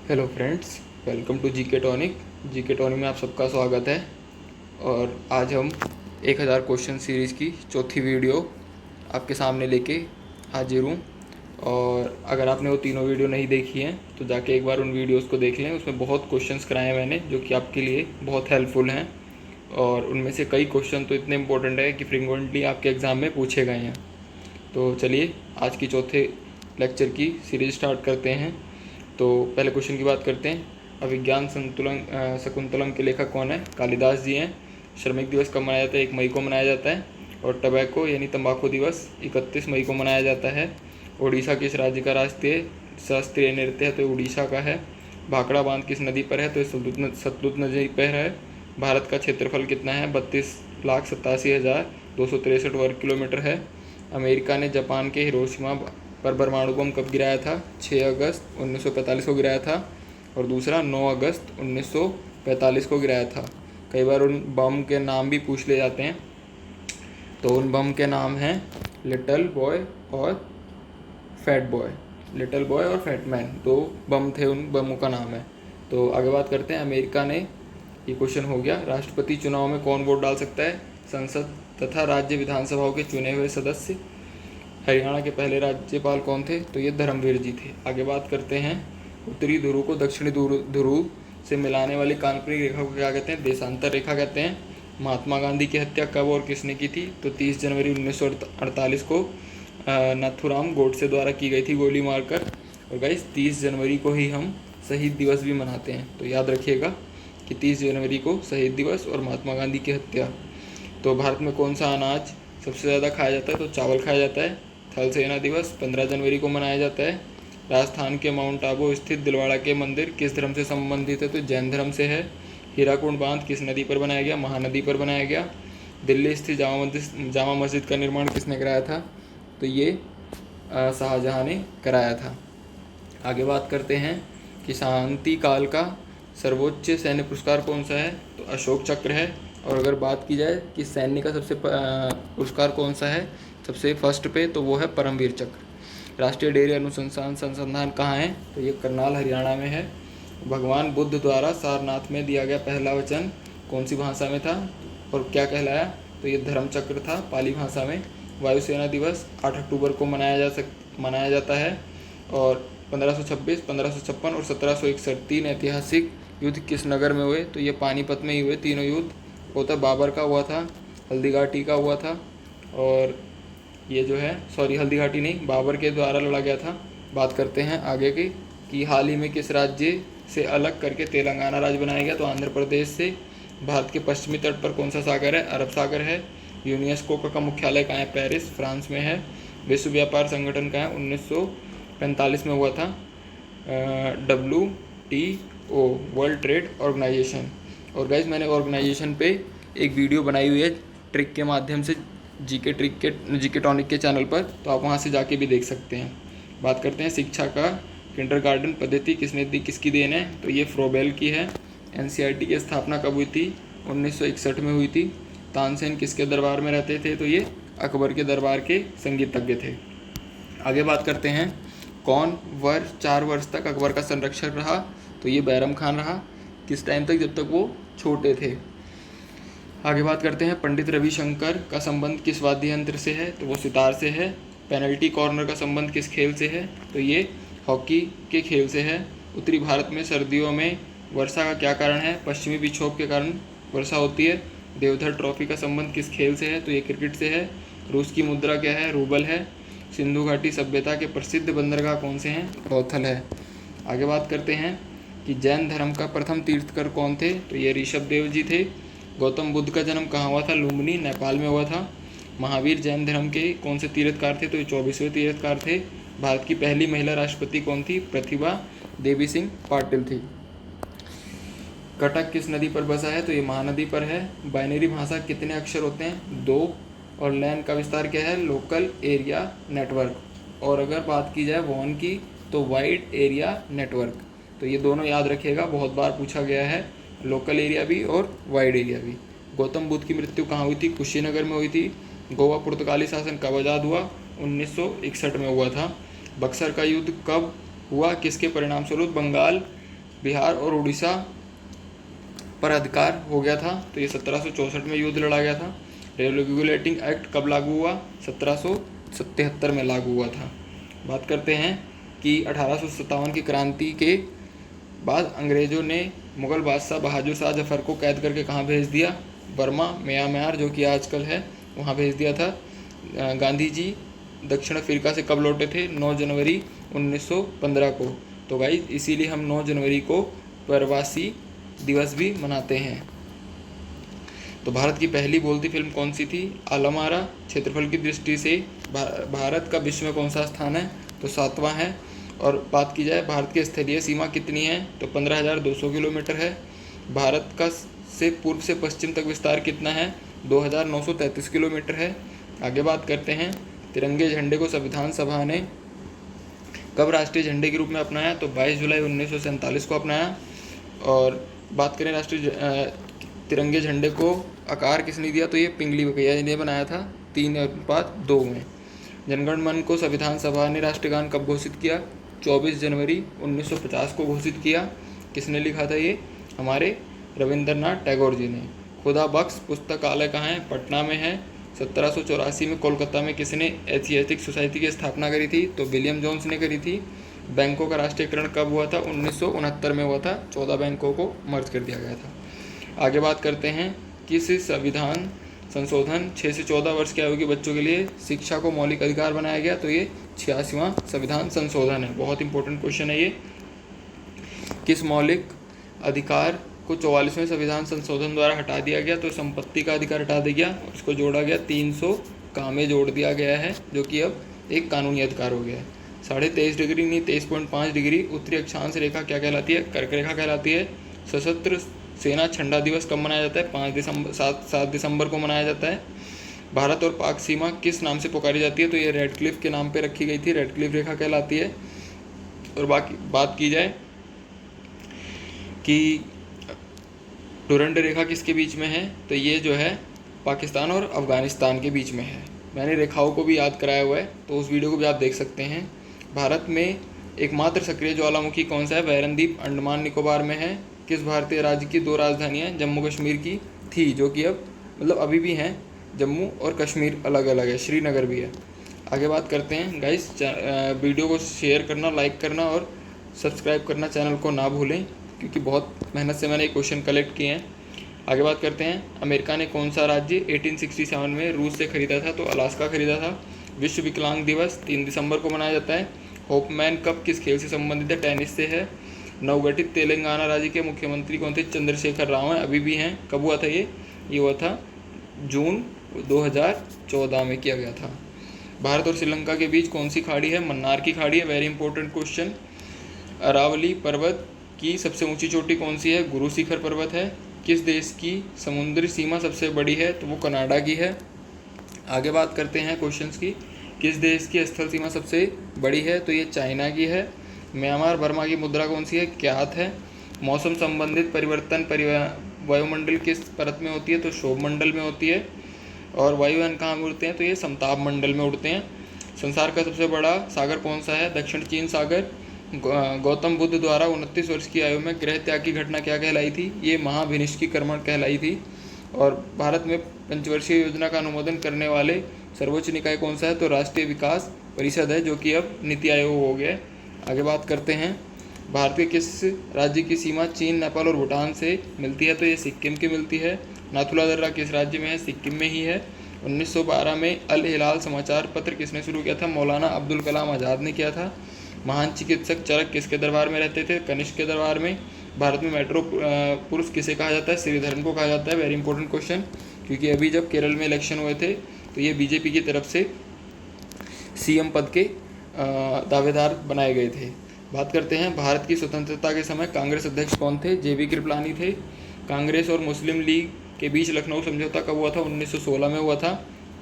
Hello friends, welcome to GK tonic. GK tonic में आप सबका स्वागत है। और आज हम 1000 क्वेश्चन सीरीज़ की चौथी वीडियो आपके सामने लेके हाजिर हूँ। और अगर आपने वो तीनों वीडियो नहीं देखी हैं तो जाके एक बार उन वीडियोस को देख लें। उसमें बहुत क्वेश्चंस कराए मैंने जो कि आपके लिए बहुत हेल्पफुल हैं। और उनमें से कई क्वेश्चन तो इतने इंपॉर्टेंट है कि फ्रीक्वेंटली आपके एग्ज़ाम में पूछे गए हैं। तो चलिए आज की चौथे लेक्चर की सीरीज स्टार्ट करते हैं। तो पहले क्वेश्चन की बात करते हैं। अभिज्ञान शकुंतलम के लेखक कौन है? कालिदास जी हैं। श्रमिक दिवस कब मनाया जाता है? 1 मई को मनाया जाता है। और टबैको यानी तंबाकू दिवस 31 मई को मनाया जाता है। उड़ीसा किस राज्य का राष्ट्रीय शास्त्रीय नृत्य है? तो उड़ीसा का है। भाखड़ा बांध किस नदी पर है? तो सतलुज नदी पर है। भारत का क्षेत्रफल कितना है? 32,87,263 वर्ग किलोमीटर है। अमेरिका ने जापान के हिरोशिमा पर परमाणु बम कब गिराया था? 6 अगस्त 1945 को गिराया था। और दूसरा 9 अगस्त 1945 को गिराया था। कई बार उन बम के नाम भी पूछ ले जाते हैं। तो उन बम के नाम हैं लिटिल बॉय और फैट बॉय। लिटिल बॉय और फैट मैन, दो बम थे, उन बमों का नाम है। तो आगे बात करते हैं। अमेरिका ने, ये क्वेश्चन हो गया, राष्ट्रपति चुनाव में कौन वोट डाल सकता है? संसद तथा राज्य विधानसभाओं के चुने हुए सदस्य। हरियाणा के पहले राज्यपाल कौन थे? तो ये धर्मवीर जी थे। आगे बात करते हैं। उत्तरी ध्रुव को दक्षिणी ध्रुव से मिलाने वाली काल्पनिक रेखा को क्या कहते हैं? देशांतर रेखा कहते हैं। महात्मा गांधी की हत्या कब और किसने की थी? तो 30 जनवरी 1948 को नाथूराम गोडसे द्वारा की गई थी, गोली मारकर। और गाइस 30 जनवरी को ही हम शहीद दिवस भी मनाते हैं, तो याद रखिएगा कि 30 जनवरी को शहीद दिवस और महात्मा गांधी की हत्या। तो भारत में कौन सा अनाज सबसे ज़्यादा खाया जाता है? तो चावल खाया जाता है। थल सेना दिवस 15 जनवरी को मनाया जाता है। राजस्थान के माउंट आबू स्थित दिलवाड़ा के मंदिर किस धर्म से संबंधित है? तो जैन धर्म से है। हीराकुंड बांध किस नदी पर बनाया गया? महानदी पर बनाया गया। दिल्ली स्थित जामा मस्जिद का निर्माण किसने कराया था? तो ये शाहजहाँ ने कराया था। आगे बात करते हैं कि शांति काल का सर्वोच्च सैन्य पुरस्कार कौन सा है? तो अशोक चक्र है। और अगर बात की जाए कि सैन्य का सबसे पुरस्कार कौन सा है सबसे फर्स्ट पे, तो वो है परमवीर चक्र। राष्ट्रीय डेयरी अनुसंधान संस्थान कहाँ है? तो ये करनाल हरियाणा में है। भगवान बुद्ध द्वारा सारनाथ में दिया गया पहला वचन कौन सी भाषा में था और क्या कहलाया? तो ये धर्म चक्र था, पाली भाषा में। वायुसेना दिवस 8 अक्टूबर को मनाया जाता है। और 1526, 1556 और 1761 तीन ऐतिहासिक युद्ध किस नगर में हुए? तो ये पानीपत में ही हुए तीनों युद्ध। वो तो बाबर का हुआ था, हल्दीघाटी का हुआ था, और ये जो है, सॉरी हल्दीघाटी नहीं, बाबर के द्वारा लड़ा गया था। बात करते हैं आगे की कि हाल ही में किस राज्य से अलग करके तेलंगाना राज्य बनाया गया? तो आंध्र प्रदेश से। भारत के पश्चिमी तट पर कौन सा सागर है? अरब सागर है। यूनेस्को का मुख्यालय कहाँ है? पेरिस, फ्रांस में है। विश्व व्यापार संगठन कहाँ है? 1945 में हुआ था। WTO, world trade organisation. और गाइज मैंने ऑर्गेनाइजेशन पे एक वीडियो बनाई हुई है ट्रिक के माध्यम से, जीके टॉनिक के चैनल पर, तो आप वहाँ से जाके भी देख सकते हैं। बात करते हैं शिक्षा का किंडरगार्टन पद्धति किसकी देन है? तो ये फ्रोबेल की है। NCERT की स्थापना कब हुई थी? 1961 में हुई थी। तानसेन किसके दरबार में रहते थे? तो ये अकबर के दरबार के संगीतज्ञ थे। आगे बात करते हैं। कौन 4 वर्ष तक अकबर का संरक्षक रहा? तो ये बैरम खान रहा। किस टाइम तक? जब तक वो छोटे थे। आगे बात करते हैं। पंडित रविशंकर का संबंध किस वाद्य यंत्र से है? तो वो सितार से है। पेनल्टी कॉर्नर का संबंध किस खेल से है? तो ये हॉकी के खेल से है। उत्तरी भारत में सर्दियों में वर्षा का क्या कारण है? पश्चिमी विक्षोभ के कारण वर्षा होती है। देवधर ट्रॉफी का संबंध किस खेल से है? तो ये क्रिकेट से है। रूस की मुद्रा क्या है? रूबल है। सिंधु घाटी सभ्यता के प्रसिद्ध बंदरगाह कौन से हैं? लोथल है। आगे बात करते हैं कि जैन धर्म का प्रथम तीर्थकर कौन थे? तो ये ऋषभ देव जी थे। गौतम बुद्ध का जन्म कहाँ हुआ था? लुम्बिनी, नेपाल में हुआ था। महावीर जैन धर्म के कौन से तीर्थकार थे? तो ये 24वें तीर्थकार थे। भारत की पहली महिला राष्ट्रपति कौन थी? प्रतिभा देवी सिंह पाटिल थी। कटक किस नदी पर बसा है? तो ये महानदी पर है। बाइनरी भाषा कितने अक्षर होते हैं? 2। और लैन का विस्तार क्या है? Local area network. और अगर बात की जाए वॉन की, तो वाइड एरिया नेटवर्क। तो ये दोनों याद रखिएगा, बहुत बार पूछा गया है, लोकल एरिया भी और वाइड एरिया भी। गौतम बुद्ध की मृत्यु कहाँ हुई थी? कुशीनगर में हुई थी। गोवा पुर्तगाली शासन कब आज़ाद हुआ? 1961 में हुआ था। बक्सर का युद्ध कब हुआ? किसके परिणाम स्वरूप? बंगाल बिहार और उड़ीसा पर अधिकार हो गया था, तो ये 1764 में युद्ध लड़ा गया था। रेगुलेटिंग एक्ट कब लागू हुआ? 1777 में लागू हुआ था। बात करते हैं कि 1857 की क्रांति के बाद अंग्रेज़ों ने मुग़ल बादशाह बहादुर शाह जफ़र को कैद करके कहाँ भेज दिया? बर्मा, म्यांमार जो कि आजकल है, वहाँ भेज दिया था। गांधी जी दक्षिण अफ्रीका से कब लौटे थे? 9 जनवरी 1915 को। तो गाइस इसीलिए हम 9 जनवरी को प्रवासी दिवस भी मनाते हैं। तो भारत की पहली बोलती फिल्म कौन सी थी? आलम-आरा। क्षेत्रफल की दृष्टि से भारत का विश्व में कौन सा स्थान है? तो 7वां है। और बात की जाए भारत की स्थलीय सीमा कितनी है? तो 15,200 किलोमीटर है। भारत का से पूर्व से पश्चिम तक विस्तार कितना है? 2,933 किलोमीटर है। आगे बात करते हैं, तिरंगे झंडे को संविधान सभा ने कब राष्ट्रीय झंडे के रूप में अपनाया? तो 22 जुलाई 1947 को अपनाया। और बात करें राष्ट्रीय तिरंगे झंडे को आकार किसने दिया? तो ये पिंगली वेंकैया ने बनाया था 3:2 में। जनगण मन को संविधान सभा ने राष्ट्रगान कब घोषित किया? 24 जनवरी 1950 को घोषित किया। किसने लिखा था ये? हमारे रविंद्रनाथ टैगोर जी ने। खुदा बख्श पुस्तकालय कहाँ है? पटना में है। 1784 में कोलकाता में किसने एशियाटिक सोसाइटी की स्थापना करी थी? तो विलियम जोन्स ने करी थी। बैंकों का राष्ट्रीयकरण कब हुआ था? 1969 में हुआ था। 14 बैंकों को मर्ज कर दिया गया था। आगे बात करते हैं, किस संविधान संशोधन 6 से 14 वर्ष की आयु के बच्चों के लिए शिक्षा को मौलिक अधिकार बनाया गया? तो ये 86वां संविधान संशोधन है। बहुत इंपॉर्टेंट क्वेश्चन है ये। किस मौलिक अधिकार को 44वें संविधान संशोधन द्वारा हटा दिया गया? तो संपत्ति का अधिकार हटा दिया गया, उसको जोड़ा गया 300 कामें जोड़ दिया गया है, जो कि अब एक कानूनी अधिकार हो गया है। 23.5 डिग्री नहीं 23.5 डिग्री उत्तरी अक्षांश रेखा क्या कहलाती है? कर्क रेखा कहलाती है। सशस्त्र सेना झंडा दिवस कब मनाया जाता है? 7 दिसंबर को मनाया जाता है। भारत और पाक सीमा किस नाम से पुकारी जाती है? तो ये रेडक्लिफ के नाम पे रखी गई थी, रेडक्लिफ रेखा कहलाती है। और बाकी बात की जाए कि डुरंड रेखा किसके बीच में है? तो ये जो है पाकिस्तान और अफगानिस्तान के बीच में है। मैंने रेखाओं को भी याद कराया हुआ है, तो उस वीडियो को भी आप देख सकते हैं। भारत में एकमात्र सक्रिय ज्वालामुखी कौन सा है? बैरन द्वीप अंडमान निकोबार में है। किस भारतीय राज्य की 2 राजधानियाँ जम्मू कश्मीर की थी, जो कि अब मतलब अभी भी हैं? जम्मू और कश्मीर अलग अलग है, श्रीनगर भी है। आगे बात करते हैं गाइस, वीडियो को शेयर करना, लाइक करना और सब्सक्राइब करना चैनल को ना भूलें, क्योंकि बहुत मेहनत से मैंने क्वेश्चन कलेक्ट किए हैं। आगे बात करते हैं, अमेरिका ने कौन सा राज्य 1867 में रूस से खरीदा था? तो अलास्का खरीदा था। विश्व विकलांग दिवस 3 दिसंबर को मनाया जाता है। होपमैन कप किस खेल से संबंधित है? टेनिस से है। नवगठित तेलंगाना राज्य के मुख्यमंत्री कौन थे? चंद्रशेखर राव हैं, अभी भी हैं। कब हुआ था ये हुआ था जून 2014 में किया गया था। भारत और श्रीलंका के बीच कौन सी खाड़ी है? मन्नार की खाड़ी है। Very important question. अरावली पर्वत की सबसे ऊंची चोटी कौन सी है? गुरु शिखर पर्वत है। किस देश की समुद्री सीमा सबसे बड़ी है? तो वो कनाडा की है। आगे बात करते हैं क्वेश्चंस की। किस देश की स्थल सीमा सबसे बड़ी है? तो ये चाइना की है। म्यांमार बर्मा की मुद्रा कौन सी है? क्यात है। मौसम संबंधित परिवर्तन वायुमंडल किस परत में होती है? तो क्षोभ मंडल में होती है। और वायुयान कहाँ में उड़ते हैं? तो ये समताप मंडल में उड़ते हैं। संसार का सबसे बड़ा सागर कौन सा है? दक्षिण चीन सागर। गौतम बुद्ध द्वारा 29 वर्ष की आयु में गृह त्याग की घटना क्या कहलाई थी? ये महाभिनिष्कीकरण कहलाई थी। और भारत में पंचवर्षीय योजना का अनुमोदन करने वाले सर्वोच्च निकाय कौन सा है? तो राष्ट्रीय विकास परिषद है, जो कि अब नीति आयोग हो गया। आगे बात करते हैं, भारत के किस राज्य की सीमा चीन, नेपाल और भूटान से मिलती है? तो ये सिक्किम की मिलती है। नाथुला दर्रा किस राज्य में है? सिक्किम में ही है। 1912 में अल हिलाल समाचार पत्र किसने शुरू किया था? मौलाना अब्दुल कलाम आज़ाद ने किया था। महान चिकित्सक चरक किसके दरबार में रहते थे? कनिष्क के दरबार में। भारत में मेट्रो पुरुष किसे कहा जाता है? श्रीधरन को कहा जाता है। वेरी इंपॉर्टेंट क्वेश्चन, क्योंकि अभी जब केरल में इलेक्शन हुए थे तो ये बीजेपी की तरफ से सीएम पद के दावेदार बनाए गए थे। बात करते हैं, भारत की स्वतंत्रता के समय कांग्रेस अध्यक्ष कौन थे? जेबी कृपलानी थे। कांग्रेस और मुस्लिम लीग के बीच लखनऊ समझौता कब हुआ था? 1916 में हुआ था।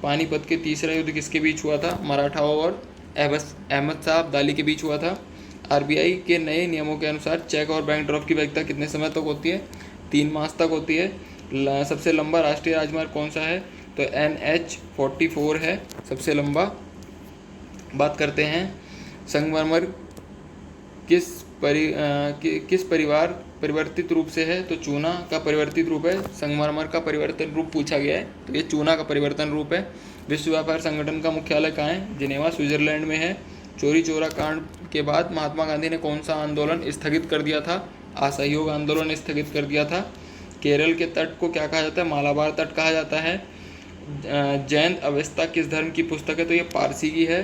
पानीपत के तीसरा युद्ध किसके बीच हुआ था? मराठाओं और अहमद शाह अब्दाली के बीच हुआ था। आरबीआई के नए नियमों के अनुसार चेक और बैंक ड्राफ्ट की वैधता कितने समय तक होती है? 3 मास तक होती है। सबसे लंबा राष्ट्रीय राजमार्ग कौन सा है? तो NH-44 है सबसे लंबा। बात करते हैं, संगमरमर किस किस परिवार परिवर्तित रूप से है? तो चूना का परिवर्तित रूप है। संगमरमर का परिवर्तन रूप पूछा गया है, तो ये चूना का परिवर्तन रूप है। विश्व व्यापार संगठन का मुख्यालय कहाँ है? जिनेवा, स्विट्जरलैंड में है। चोरी चोरा कांड के बाद महात्मा गांधी ने कौन सा आंदोलन स्थगित कर दिया था? असहयोग आंदोलन स्थगित कर दिया था। केरल के तट को क्या कहा जाता है? मालाबार तट कहा जाता है। जैन अवेस्ता किस धर्म की पुस्तक है? तो ये पारसी की है।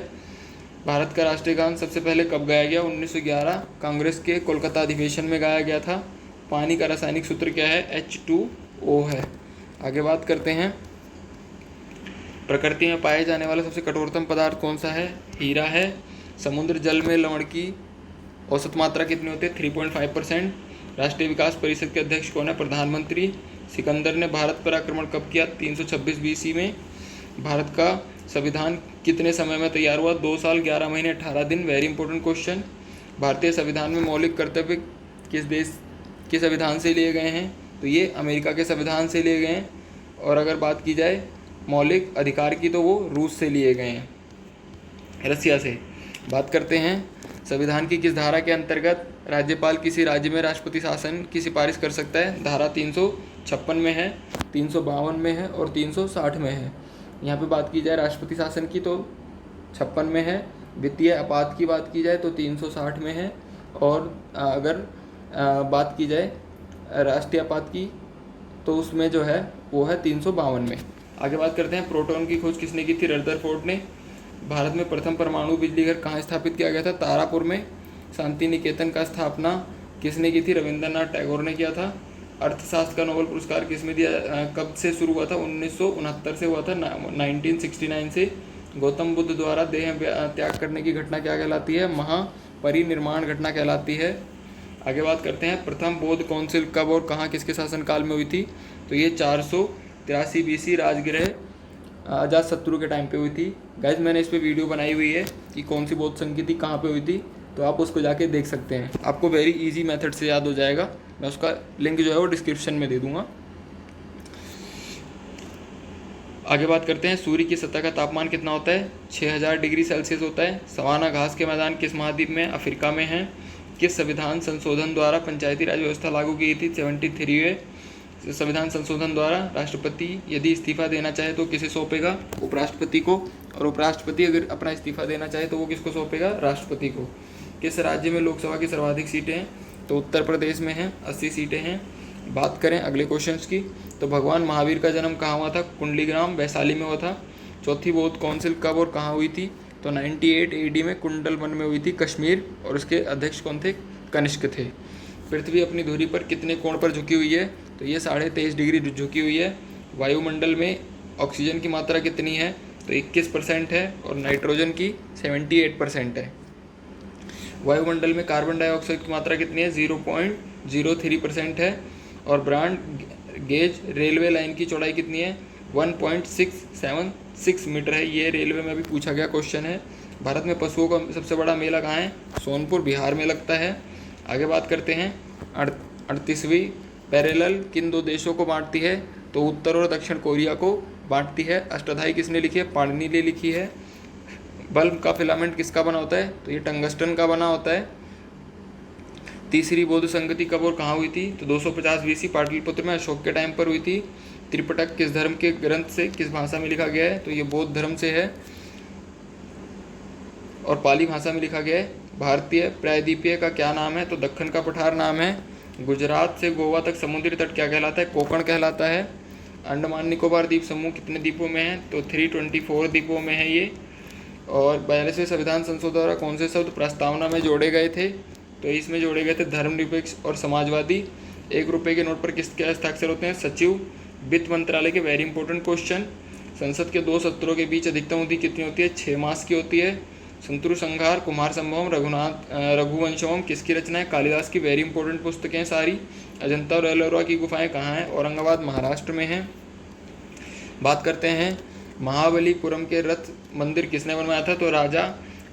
भारत का राष्ट्रीय गान सबसे पहले कब गाया गया? 1911 कांग्रेस के कोलकाता अधिवेशन में गाया गया था। पानी का रासायनिक सूत्र क्या है? H2O है। आगे बात करते हैं, प्रकृति में पाए जाने वाला सबसे कठोरतम पदार्थ कौन सा है? हीरा है। समुद्र जल में लवण की औसत मात्रा कितनी होती है? 3.5%। राष्ट्रीय विकास परिषद के अध्यक्ष कौन है? प्रधानमंत्री। सिकंदर ने भारत पर आक्रमण कब किया? 326 BC में। भारत का संविधान कितने समय में तैयार हुआ? 2 साल 11 महीने 18 दिन। Very important question. भारतीय संविधान में मौलिक कर्तव्य किस देश के संविधान से लिए गए हैं? तो ये अमेरिका के संविधान से लिए गए हैं। और अगर बात की जाए मौलिक अधिकार की, तो वो रूस से लिए गए हैं, रसिया से। बात करते हैं संविधान की किस धारा के अंतर्गत राज्यपाल किसी राज्य में राष्ट्रपति शासन की सिफारिश कर सकता है? धारा 356 में है, 352 में है और 360 में है। यहाँ पे बात की जाए राष्ट्रपति शासन की तो 56 में है। वित्तीय आपात की बात की जाए तो 360 में है। और अगर बात की जाए राष्ट्रीय आपात की तो उसमें जो है वो है 352 में। आगे बात करते हैं, प्रोटॉन की खोज किसने की थी? रदरफोर्ड ने। भारत में प्रथम परमाणु बिजली घर कहाँ स्थापित किया गया था? तारापुर में। शांति निकेतन का स्थापना किसने की थी? रविंद्रनाथ टैगोर ने किया था। अर्थशास्त्र का नोबेल पुरस्कार किसमें दिया, कब से शुरू हुआ था? 1969 से हुआ था, 1969 से। गौतम बुद्ध द्वारा देह त्याग करने की घटना क्या कहलाती है? महापरिनिर्वाण घटना कहलाती है। आगे बात करते हैं, प्रथम बौद्ध काउंसिल कब और कहाँ किसके शासनकाल में हुई थी? तो ये 483 BC राजगृह अजातशत्रु के टाइम पे हुई थी। गाइज मैंने इस पर वीडियो बनाई हुई है कि कौन सी बौद्ध संधि थी, कहाँ पे हुई थी, तो आप उसको जाके देख सकते हैं। आपको वेरी इजी मेथड से याद हो जाएगा। मैं उसका लिंक जो है वो डिस्क्रिप्शन में दे दूंगा। आगे बात करते हैं, सूर्य की सतह का तापमान कितना होता है? 6000 डिग्री सेल्सियस होता है। सवाना घास के मैदान किस महाद्वीप में? अफ्रीका में है। किस संविधान संशोधन द्वारा पंचायती राज व्यवस्था लागू की थी? 73वें संविधान संशोधन द्वारा। राष्ट्रपति यदि इस्तीफा देना चाहे तो किसे सौंपेगा? उपराष्ट्रपति को। और उपराष्ट्रपति अगर अपना इस्तीफा देना चाहे तो वो किसको सौंपेगा? राष्ट्रपति को। किस राज्य में लोकसभा की सर्वाधिक सीटें हैं? तो उत्तर प्रदेश में हैं, 80 सीटें हैं। बात करें अगले क्वेश्चंस की, तो भगवान महावीर का जन्म कहाँ हुआ था? कुंडलीग्राम, वैशाली में हुआ था। चौथी बौद्ध काउंसिल कब और कहाँ हुई थी? तो 98 AD में कुंडलवन में हुई थी, कश्मीर। और उसके अध्यक्ष कौन थे? कनिष्क थे। पृथ्वी अपनी धुरी पर कितने कोण पर झुकी हुई है? तो ये 23.5 डिग्री झुकी हुई है। वायुमंडल में ऑक्सीजन की मात्रा कितनी है? तो 21% है। और नाइट्रोजन की 78% है। वायुमंडल में कार्बन डाइऑक्साइड की मात्रा कितनी है? 0.03% है। और ब्रॉड गेज रेलवे लाइन की चौड़ाई कितनी है? 1.676 मीटर है। ये रेलवे में भी पूछा गया क्वेश्चन है। भारत में पशुओं का सबसे बड़ा मेला कहाँ है? सोनपुर, बिहार में लगता है। आगे बात करते हैं, 38वीं पैरेलल किन दो देशों को बांटती है? तो उत्तर और दक्षिण कोरिया को बांटती है। अष्टाध्यायी किसने लिखी है? पाणिनि ने लिखी है। बल्ब का फिलामेंट किसका बना होता है? तो ये टंगस्टन का बना होता है। तीसरी बौद्ध संगति कब और कहाँ हुई थी? तो 250 BC पाटलिपुत्र में अशोक के टाइम पर हुई थी। त्रिपिटक किस धर्म के ग्रंथ से किस भाषा में लिखा गया है? तो ये बौद्ध धर्म से है और पाली भाषा में लिखा गया है। भारतीय प्रायद्वीपीय का क्या नाम है? तो दक्कन का पठार नाम है। गुजरात से गोवा तक समुद्री तट क्या कहलाता है? कोंकण कहलाता है। अंडमान निकोबार द्वीप समूह कितने द्वीपों में है? तो 324 द्वीपों में है ये। और 42वें संविधान संशोधन द्वारा कौन से शब्द प्रस्तावना में जोड़े गए थे? तो इसमें जोड़े गए थे धर्मनिरपेक्ष और समाजवादी। 1 रुपये के नोट पर किसके हस्ताक्षर होते हैं? सचिव, वित्त मंत्रालय के। Very important question. संसद के 2 सत्रों के बीच अधिकतम अवधि कितनी होती है? 6 मास की होती है। संतुर संहार, कुमार संभवम, रघुवंशम किसकी रचना है? कालिदास की। वेरी इंपॉर्टेंट पुस्तकें हैं सारी। अजंता और एलोरा की गुफाएं कहाँ हैं? औरंगाबाद, महाराष्ट्र में हैं। बात करते हैं, महाबलीपुरम के रथ मंदिर किसने बनवाया था? तो राजा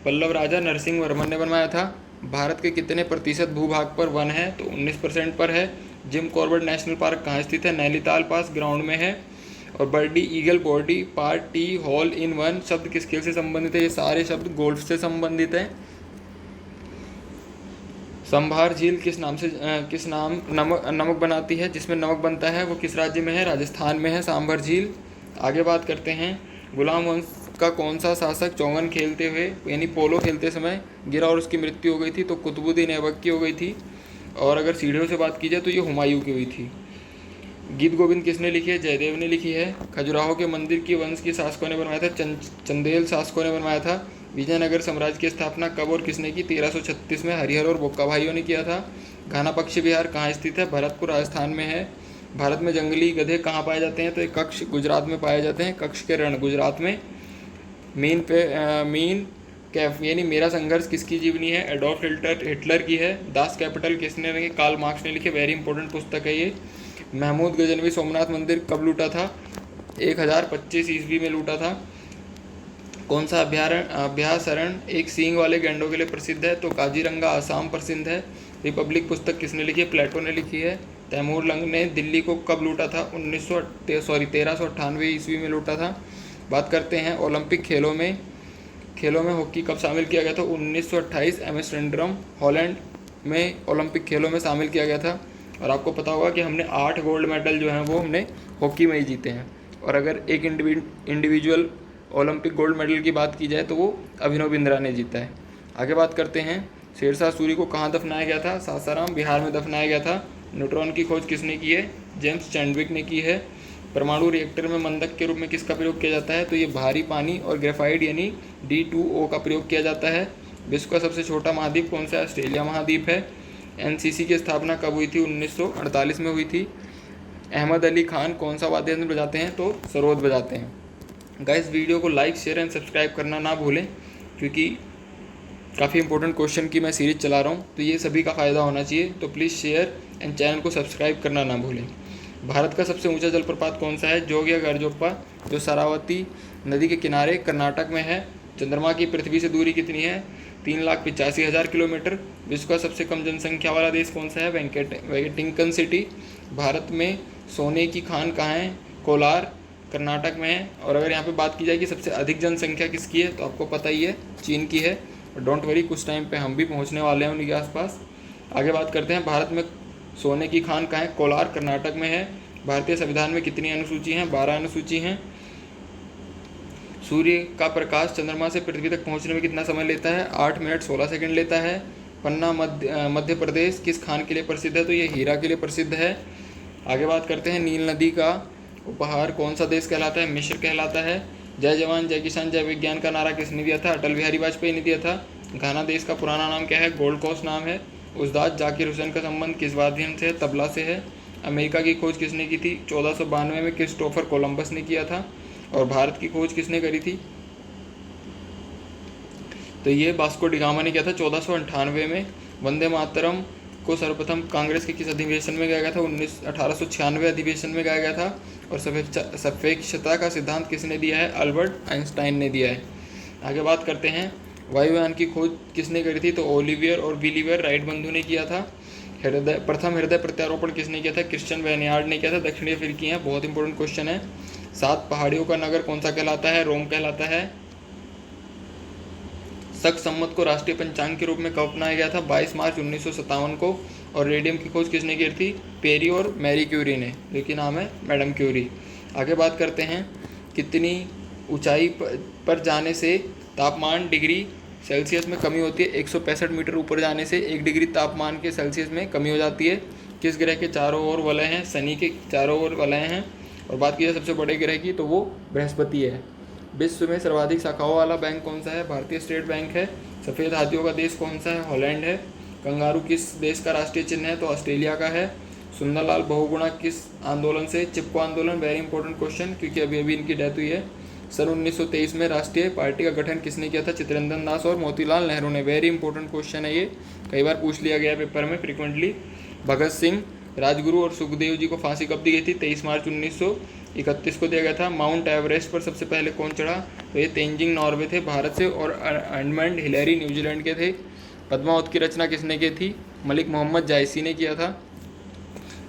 पल्लव राजा नरसिंह वर्मन ने बनवाया था। भारत के कितने प्रतिशत भूभाग पर वन है? तो 19% पर है। जिम कॉर्बेट नेशनल पार्क कहाँ स्थित है? नैनीताल पास ग्राउंड में है। और birdie eagle bogey par tee hole in one शब्द किस खेल से संबंधित है? ये सारे शब्द गोल्फ से संबंधित है। संभार झील किस नाम नमक बनाती है, जिसमें नमक बनता है वो किस राज्य में है? राजस्थान में है सांभर झील। आगे बात करते हैं, गुलाम वंश का कौन सा शासक चौंगन खेलते हुए यानी पोलो खेलते समय गिरा और उसकी मृत्यु हो गई थी? तो कुतुबुद्दीन ऐबक की हो गई थी। और अगर सीढ़ियों से बात की जाए तो ये हुमायूं की हुई थी। गीत गोविंद किसने लिखी है? जयदेव ने लिखी है। खजुराहो के मंदिर की वंश की शासकों ने बनवाया था? चंदेल शासकों ने बनवाया था। विजयनगर साम्राज्य की स्थापना कब और किसने की? 1336 में हरिहर और बोक्का भाइयों ने किया था। घाना पक्षी विहार कहाँ स्थित है? भरतपुर राजस्थान में है। भारत में जंगली गधे कहाँ पाए जाते हैं? तो एक कक्ष गुजरात में पाए जाते हैं, कक्ष के रण गुजरात में। मीन कैफ यानी मेरा संघर्ष किसकी जीवनी है? एडोल्फ हिटलर की है। दास कैपिटल किसने लिखी? कार्ल मार्क्स ने लिखी। वेरी इंपॉर्टेंट पुस्तक है ये। महमूद गजनवी सोमनाथ मंदिर कब लूटा था? 1025 ईस्वी में लूटा था। कौन सा अभ्यासरण एक सींग वाले गैंडों के लिए प्रसिद्ध है? तो काजीरंगा आसाम प्रसिद्ध है। रिपब्लिक पुस्तक किसने लिखी है? प्लेटो ने लिखी है। तैमूर लंग ने दिल्ली को कब लूटा था? 1398 ईस्वी में लूटा था। बात करते हैं ओलंपिक खेलों में हॉकी कब शामिल किया गया था? 1928 एम्स्टर्डम हॉलैंड में ओलंपिक खेलों में शामिल किया गया था। और आपको पता होगा कि हमने 8 गोल्ड मेडल जो हैं वो हमने हॉकी में ही जीते हैं। और अगर एक इंडिविजुअल ओलंपिक गोल्ड मेडल की बात की जाए तो वो अभिनव बिंद्रा ने जीता है। आगे बात करते हैं, शेरशाह सूरी को कहाँ दफनाया गया था? सासाराम बिहार में दफनाया गया था। न्यूट्रॉन की खोज किसने की है? जेम्स चैडविक ने की है। परमाणु रिएक्टर में मंदक के रूप में किसका प्रयोग किया जाता है? तो ये भारी पानी और ग्रेफाइट यानी D2O का प्रयोग किया जाता है। विश्व का सबसे छोटा महाद्वीप कौन सा है? ऑस्ट्रेलिया महाद्वीप है। NCC की स्थापना कब हुई थी? 1948 में हुई थी। अहमद अली खान कौन सा वाद्य यंत्र बजाते हैं? तो सरोद बजाते हैं। गाइस वीडियो को लाइक शेयर एंड सब्सक्राइब करना ना भूलें, क्योंकि काफ़ी इंपॉर्टेंट क्वेश्चन की मैं सीरीज चला रहा हूँ, तो ये सभी का फ़ायदा होना चाहिए। तो प्लीज़ शेयर एंड चैनल को सब्सक्राइब करना ना भूलें। भारत का सबसे ऊंचा जलप्रपात कौन सा है? जोग या गर्जोप्पा, जो शरावती नदी के किनारे कर्नाटक में है। चंद्रमा की पृथ्वी से दूरी कितनी है? 3,85,000 किलोमीटर। विश्व का सबसे कम जनसंख्या वाला देश कौन सा है? Vatican city. भारत में सोने की खान कहाँ है? कोलार कर्नाटक में है। और अगर यहाँ पे बात की जाए कि सबसे अधिक जनसंख्या किसकी है, तो आपको पता ही है, चीन की है। डोंट वरी, कुछ टाइम पे हम भी पहुँचने वाले हैं उनके आसपास। आगे बात करते हैं, भारत में सोने की खान कहाँ है? कोलार कर्नाटक में है। भारतीय संविधान में कितनी अनुसूची हैं? 12 अनुसूची हैं। सूर्य का प्रकाश चंद्रमा से पृथ्वी तक पहुंचने में कितना समय लेता है? 8 मिनट 16 सेकंड लेता है। पन्ना मध्य प्रदेश किस खान के लिए प्रसिद्ध है? तो ये हीरा के लिए प्रसिद्ध है। आगे बात करते हैं, नील नदी का उपहार कौन सा देश कहलाता है? मिस्र कहलाता है। जय जवान जय किसान जय विज्ञान का नारा किसने दिया था? अटल बिहारी वाजपेयी ने दिया था। घाना देश का पुराना नाम क्या है? गोल्ड कोस्ट नाम है। उस्ताद जाकिर हुसैन का संबंध किस वाद्य यंत्र से है? तबला से है। अमेरिका की खोज किसने की थी? 1492 में क्रिस्टोफर कोलंबस ने किया था। और भारत की खोज किसने करी थी? तो ये वास्को डी गामा ने किया था 1498 में। वंदे मातरम को सर्वप्रथम कांग्रेस के किस अधिवेशन में गाया गया था? 1896 अधिवेशन में गाया गया था। और सापेक्षता का सिद्धांत किसने दिया है? अल्बर्ट आइंस्टाइन ने दिया है। आगे बात करते हैं, वायुयान की खोज किसने करी थी? तो ओलिवियर और विलियर राइट बंधु ने किया था। प्रथम हृदय प्रत्यारोपण किसने किया था? क्रिश्चियन वेनियार्ड ने किया था। दक्षिणी अफ्रीकी हैं, बहुत इंपॉर्टेंट क्वेश्चन है। 7 पहाड़ियों का नगर कौन सा कहलाता है? रोम कहलाता है। शक संवत को राष्ट्रीय पंचांग के रूप में कब अपनाया गया था? 22 मार्च 1957 को। और रेडियम की खोज किसने की थी? पेरी और मैरी क्यूरी ने, जो कि नाम है मैडम क्यूरी। आगे बात करते हैं, कितनी ऊंचाई पर जाने से तापमान डिग्री सेल्सियस में कमी होती है? 165 मीटर ऊपर जाने से 1 डिग्री तापमान के सेल्सियस में कमी हो जाती है। किस ग्रह के चारों ओर वलय हैं? शनि के चारों ओर वलय हैं। और बात की जाए सबसे बड़े ग्रह की, तो वो बृहस्पति है। विश्व में सर्वाधिक शाखाओं वाला बैंक कौन सा है? भारतीय स्टेट बैंक है। सफ़ेद हाथियों का देश कौन सा है? हॉलैंड है। कंगारू किस देश का राष्ट्रीय चिन्ह है? तो ऑस्ट्रेलिया का है। सुंदरलाल बहुगुणा किस आंदोलन से? चिपको आंदोलन। वेरी इंपॉर्टेंट क्वेश्चन, क्योंकि अभी अभी इनकी डेथ हुई है। सन 1923 में राष्ट्रीय पार्टी का गठन किसने किया था? चित्तरंजन दास और मोतीलाल नेहरू ने। वेरी इंपॉर्टेंट क्वेश्चन है ये, कई बार पूछ लिया गया पेपर में फ्रिक्वेंटली। भगत सिंह, राजगुरु और सुखदेव जी को फांसी कब दी गई थी? 23 मार्च 1931 को दिया गया था। माउंट एवरेस्ट पर सबसे पहले कौन चढ़ा? तो ये तेंजिंग नॉर्वे थे भारत से, और एडमंड हिलेरी न्यूजीलैंड के थे। पद्मावत की रचना किसने की थी? मलिक मोहम्मद जायसी ने किया था।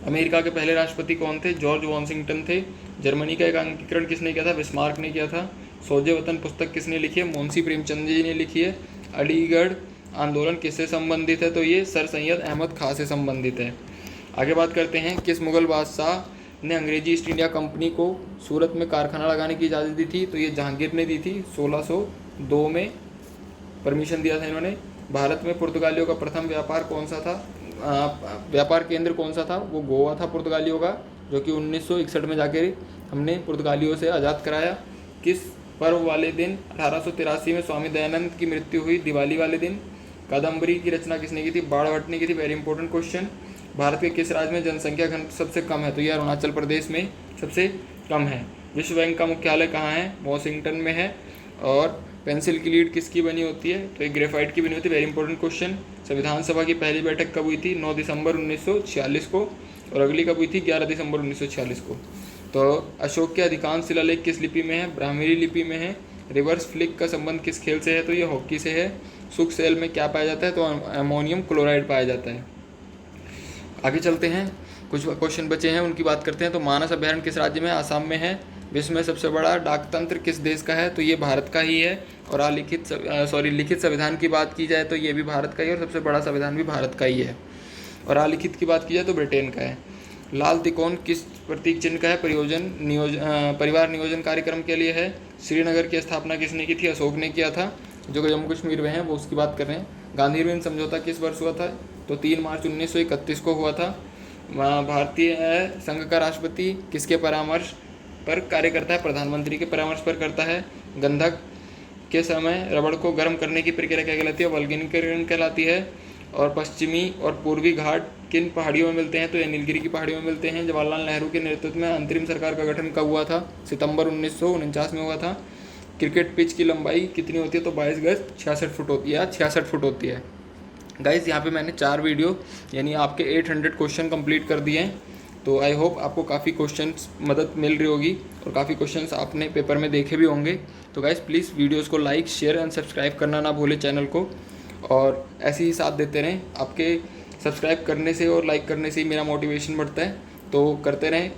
अमेरिका के पहले राष्ट्रपति कौन थे? जॉर्ज वॉशिंगटन थे। जर्मनी का एकांकीकरण किसने किया था? बिस्मार्क ने किया था। सोजे वतन पुस्तक किसने लिखी है? मुंशी प्रेमचंद जी ने लिखी है। अलीगढ़ आंदोलन किससे संबंधित है? तो ये सर सैयद अहमद खां से संबंधित है। आगे बात करते हैं, किस मुगल बादशाह ने अंग्रेजी ईस्ट इंडिया कंपनी को सूरत में कारखाना लगाने की इजाज़त दी थी? तो ये जहांगीर ने दी थी। 1602 में परमिशन दिया था इन्होंने। भारत में पुर्तगालियों का प्रथम व्यापार कौन सा था? व्यापार केंद्र कौन सा था? वो गोवा था पुर्तगालियों का, जो कि 1961 में जाके हमने पुर्तगालियों से आज़ाद कराया। किस पर्व वाले दिन 1883 में स्वामी दयानंद की मृत्यु हुई? दिवाली वाले दिन। कादम्बरी की रचना किसने की थी? बाणभट्ट ने की थी। Very important question. भारत के किस राज्य में जनसंख्या घनत्व सबसे कम है? तो यह अरुणाचल प्रदेश में सबसे कम है। विश्व बैंक का मुख्यालय कहाँ है? वॉशिंगटन में है। और पेंसिल की लीड किसकी बनी होती है? तो ये ग्रेफाइट की बनी होती है। Very important question. संविधान सभा की पहली बैठक कब हुई थी? 9 दिसंबर 1946 को। और अगली कब हुई थी? 11 दिसंबर 1946 को। तो अशोक के अधिकांश शिलालेख किस लिपि में है? ब्राह्मी लिपि में है। रिवर्स फ्लिक का संबंध किस खेल से है? तो ये हॉकी से है। शुष्क सेल में क्या पाया जाता है? तो अमोनियम क्लोराइड पाया जाता है। आगे चलते हैं, कुछ क्वेश्चन बचे हैं उनकी बात करते हैं। तो मानस अभयारण्य किस राज्य में? आसाम में है। विश्व में सबसे बड़ा डाक तंत्र किस देश का है? तो ये भारत का ही है। और लिखित संविधान की बात की जाए तो ये भी भारत का ही है, और सबसे बड़ा संविधान भी भारत का ही है। और अलिखित की बात की जाए तो ब्रिटेन का है। लाल तिकोन किस प्रतीक चिन्ह का है? परिवार नियोजन कार्यक्रम के लिए है। श्रीनगर की स्थापना किसने की थी? अशोक ने किया था, जो कि जम्मू कश्मीर में है, वो उसकी बात कर रहे हैं। गांधी ऋण समझौता किस वर्ष हुआ था? तो 3 मार्च 1931 को हुआ था। भारतीय संघ का राष्ट्रपति किसके परामर्श पर कार्य करता है? प्रधानमंत्री के परामर्श पर करता है। गंधक के समय रबड़ को गर्म करने की प्रक्रिया क्या कहलाती है? वल्कनीकरण कहलाती है। और पश्चिमी और पूर्वी घाट किन पहाड़ियों में मिलते हैं? तो ये नीलगिरी की पहाड़ियों में मिलते हैं। जवाहरलाल नेहरू के नेतृत्व में अंतरिम सरकार का गठन कब हुआ था? सितंबर 1949 में हुआ था। क्रिकेट पिच की लंबाई कितनी होती है? तो 22 गज 66 फुट होती है, 66 फुट होती है। गाइस, यहाँ पे मैंने 4 वीडियो यानी आपके 800 क्वेश्चन कंप्लीट कर दिए हैं। तो आई होप आपको काफ़ी क्वेश्चंस मदद मिल रही होगी और काफ़ी क्वेश्चंस आपने पेपर में देखे भी होंगे। तो गाइस, प्लीज़ वीडियोस को लाइक, शेयर एंड सब्सक्राइब करना ना भूलें चैनल को, और ऐसे ही साथ देते रहें। आपके सब्सक्राइब करने से और लाइक करने से ही मेरा मोटिवेशन बढ़ता है, तो करते रहें।